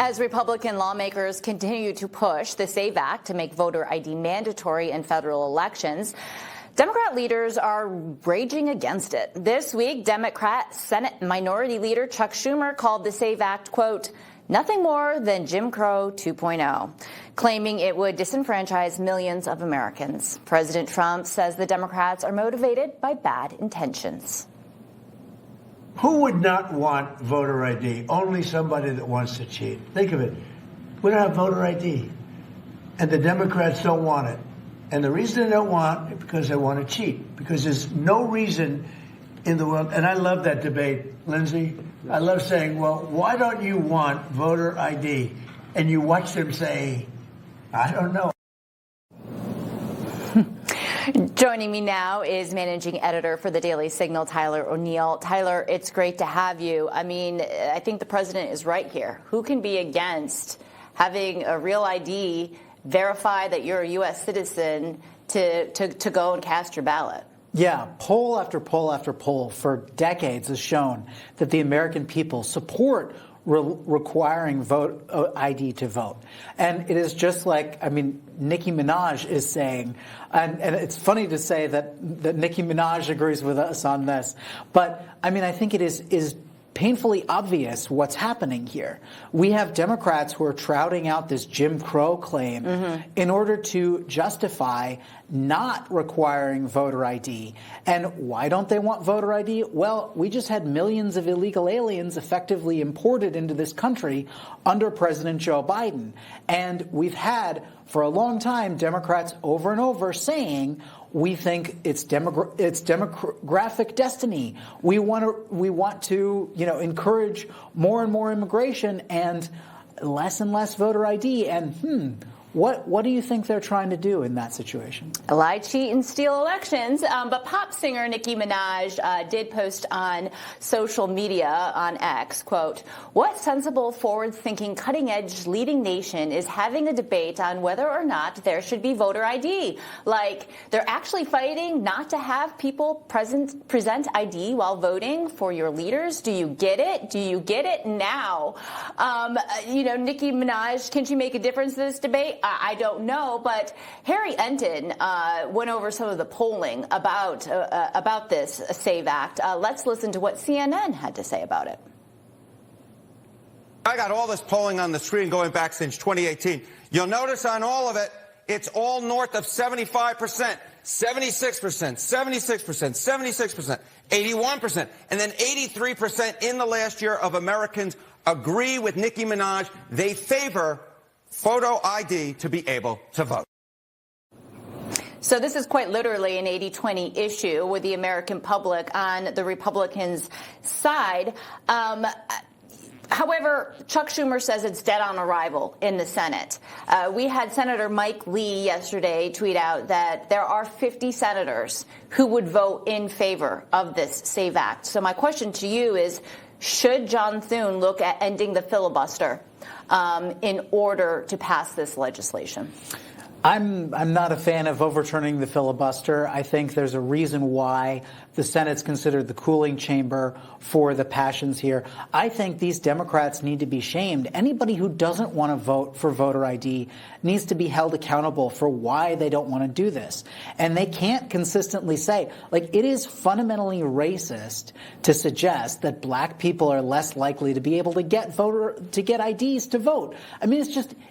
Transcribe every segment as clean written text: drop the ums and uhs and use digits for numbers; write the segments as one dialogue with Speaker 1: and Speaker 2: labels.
Speaker 1: As Republican lawmakers continue to push the SAVE Act to make voter ID mandatory in federal elections, Democrat leaders are raging against it. This week, Democrat Senate Minority Leader Chuck Schumer called the SAVE Act, quote, nothing more than Jim Crow 2.0, claiming it would disenfranchise millions of Americans. President Trump says the Democrats are motivated by bad intentions.
Speaker 2: Who would not want voter ID? Only somebody that wants to cheat. Think of it. We don't have voter ID, and the Democrats don't want it. And the reason they don't want it is because they want to cheat, because there's no reason in the world. And I love that debate, Lindsay. I love saying, well, why don't you want voter ID? And you watch them say, I don't know.
Speaker 1: Joining me now is managing editor for the Daily Signal, Tyler O'Neill. Tyler, it's great to have you. I mean, I think the president is right here. Who can be against having a real ID verify that you're a U.S. citizen to go and cast your ballot?
Speaker 3: Yeah, poll after poll after poll for decades has shown that the American people support requiring vote ID to vote. And it is just like, I mean, Nicki Minaj is saying, and it's funny to say that Nicki Minaj agrees with us on this, but I mean, I think it is painfully obvious what's happening here. We have Democrats who are trouting out this Jim Crow claim in order to justify not requiring voter ID. And why don't they want voter ID? Well, we just had millions of illegal aliens effectively imported into this country under President Joe Biden. And we've had, for a long time, Democrats over and over saying, we think it's demographic destiny. We want to, encourage more and more immigration and less voter ID. And what do you think they're trying to do in that situation?
Speaker 1: Lie, cheat, and steal elections. But pop singer Nicki Minaj did post on social media on X, quote, what sensible, forward-thinking, cutting-edge leading nation is having a debate on whether or not there should be voter ID? Like, they're actually fighting not to have people present ID while voting for your leaders? Do you get it? Do you get it now? Nicki Minaj, can she make a difference in this debate? I don't know, but Harry Enton went over some of the polling about this SAVE Act. Let's listen to what CNN had to say about it.
Speaker 4: I got all this polling on the screen going back since 2018. You'll notice on all of it, it's all north of 75%, 76%, 76%, 76%, 81%, and then 83% in the last year of Americans agree with Nicki Minaj. They favor photo ID to be able to vote.
Speaker 1: So this is quite literally an 80-20 issue with the American public on the Republicans' side. However, Chuck Schumer says it's dead on arrival in the Senate. We had Senator Mike Lee yesterday tweet out that there are 50 senators who would vote in favor of this SAVE Act. So my question to you is, should John Thune look at ending the filibuster in order to pass this legislation?
Speaker 3: I'm not a fan of overturning the filibuster. I think there's a reason why the Senate's considered the cooling chamber for the passions here. I think these Democrats need to be shamed. Anybody who doesn't want to vote for voter ID needs to be held accountable for why they don't want to do this. And they can't consistently say, like, it is fundamentally racist to suggest that black people are less likely to be able to get IDs to vote. I mean,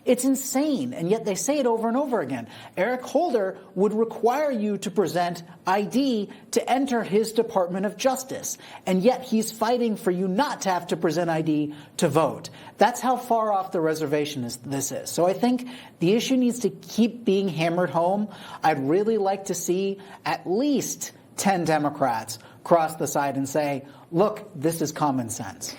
Speaker 3: it's insane. And yet they say it over and over again. Eric Holder would require you to present ID to enter his Department of Justice, and yet he's fighting for you not to have to present ID to vote. That's how far off the reservation this is. So I think the issue needs to keep being hammered home. I'd really like to see at least 10 Democrats cross the side and say, look, this is common sense.